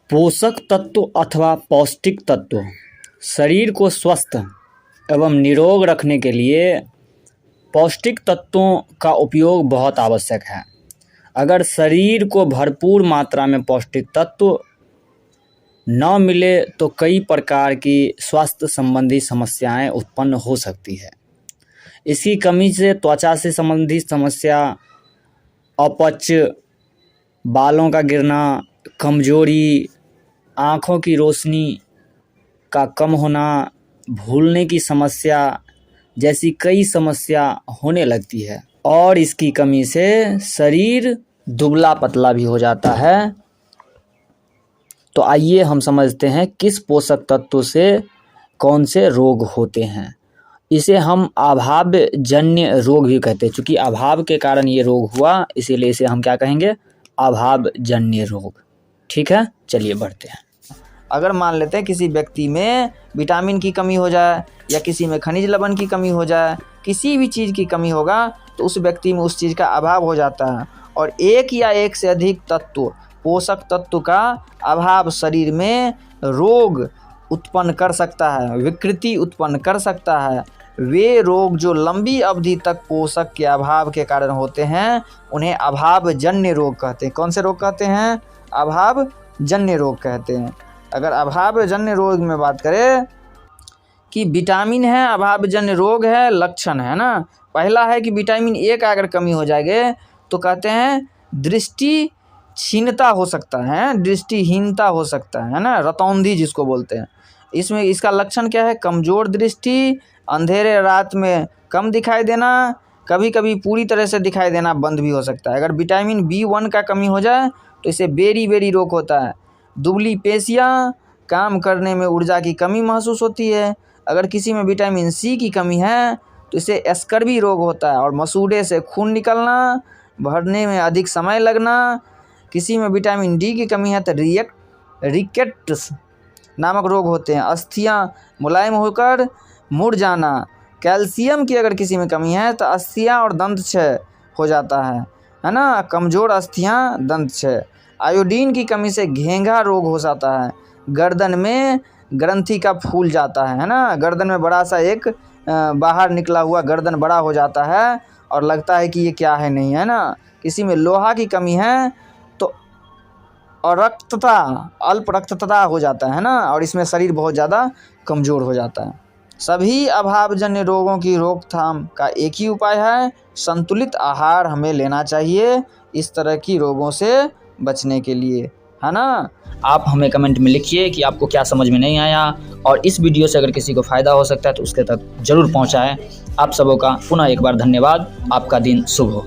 पोषक तत्व अथवा पौष्टिक तत्व शरीर को स्वस्थ एवं निरोग रखने के लिए पौष्टिक तत्वों का उपयोग बहुत आवश्यक है। अगर शरीर को भरपूर मात्रा में पौष्टिक तत्व न मिले तो कई प्रकार की स्वास्थ्य संबंधी समस्याएं उत्पन्न हो सकती है। इसकी कमी से त्वचा से संबंधित समस्या, अपच, बालों का गिरना, कमजोरी, आँखों की रोशनी का कम होना, भूलने की समस्या जैसी कई समस्या होने लगती है और इसकी कमी से शरीर दुबला पतला भी हो जाता है। तो आइए हम समझते हैं किस पोषक तत्व से कौन से रोग होते हैं। इसे हम अभावजन्य रोग भी कहते हैं। चूँकि अभाव के कारण ये रोग हुआ, इसीलिए इसे हम क्या कहेंगे? अभावजन्य रोग। ठीक है, चलिए बढ़ते हैं। अगर मान लेते हैं किसी व्यक्ति में विटामिन की कमी हो जाए या किसी में खनिज लवण की कमी हो जाए, किसी भी चीज़ की कमी होगा तो उस व्यक्ति में उस चीज़ का अभाव हो जाता है और एक या एक से अधिक तत्व, पोषक तत्व का अभाव शरीर में रोग उत्पन्न कर सकता है, विकृति उत्पन्न कर सकता है। वे रोग जो लंबी अवधि तक पोषक के अभाव के कारण होते हैं उन्हें अभावजन्य रोग कहते हैं। कौन से रोग कहते हैं? अभावजन्य रोग कहते हैं। अगर अभावजन्य रोग में बात करें कि विटामिन है, अभावजन्य रोग है, लक्षण है ना। पहला है कि विटामिन ए का अगर कमी हो जाएगी तो कहते हैं दृष्टि क्षीणता हो सकता है, दृष्टिहीनता हो सकता है ना, रतौंधी जिसको बोलते हैं। इसमें इसका लक्षण क्या है? कमज़ोर दृष्टि, अंधेरे रात में कम दिखाई देना, कभी कभी पूरी तरह से दिखाई देना बंद भी हो सकता है। अगर विटामिन B1 का कमी हो जाए तो इसे बेरी रोग होता है। दुबली पेशियाँ, काम करने में ऊर्जा की कमी महसूस होती है। अगर किसी में विटामिन C की कमी है तो इसे स्कर्वी रोग होता है और मसूड़े से खून निकलना, भरने में अधिक समय लगना। किसी में विटामिन D की कमी है तो रिकेट्स नामक रोग होते हैं, अस्थियां मुलायम होकर मुड़ जाना। कैल्शियम की अगर किसी में कमी है तो अस्थियां और दंत क्षय हो जाता है ना, कमज़ोर अस्थियां, दंत क्षय। आयोडीन की कमी से घेंघा रोग हो जाता है। गर्दन में ग्रंथि का फूल जाता है ना, गर्दन में बड़ा सा एक बाहर निकला हुआ गर्दन बड़ा हो जाता है और लगता है कि ये क्या है, नहीं है ना। किसी में लोहा की कमी है तो अरक्तता, अल्प रक्तता हो जाता है ना और इसमें शरीर बहुत ज़्यादा कमज़ोर हो जाता है। सभी अभावजन्य रोगों की रोकथाम का एक ही उपाय है, संतुलित आहार हमें लेना चाहिए इस तरह की रोगों से बचने के लिए, है ना। आप हमें कमेंट में लिखिए कि आपको क्या समझ में नहीं आया और इस वीडियो से अगर किसी को फ़ायदा हो सकता है तो उसके तक ज़रूर पहुंचाएं। आप सबों का पुनः एक बार धन्यवाद। आपका दिन शुभ हो।